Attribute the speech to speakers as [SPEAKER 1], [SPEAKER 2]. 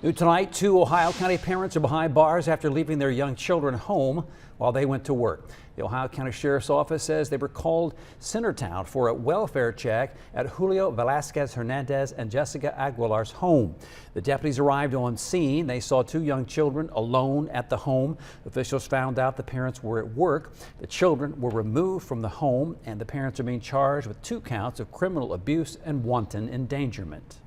[SPEAKER 1] New tonight, two Ohio County parents are behind bars after leaving their young children home while they went to work. The Ohio County Sheriff's Office says they were called Centertown for a welfare check at Julio Velasquez Hernandez and Jessica Aguilar's home. The deputies arrived on scene. They saw two young children alone at the home. Officials found out the parents were at work. The children were removed from the home, and the parents are being charged with 2 counts of criminal abuse and wanton endangerment.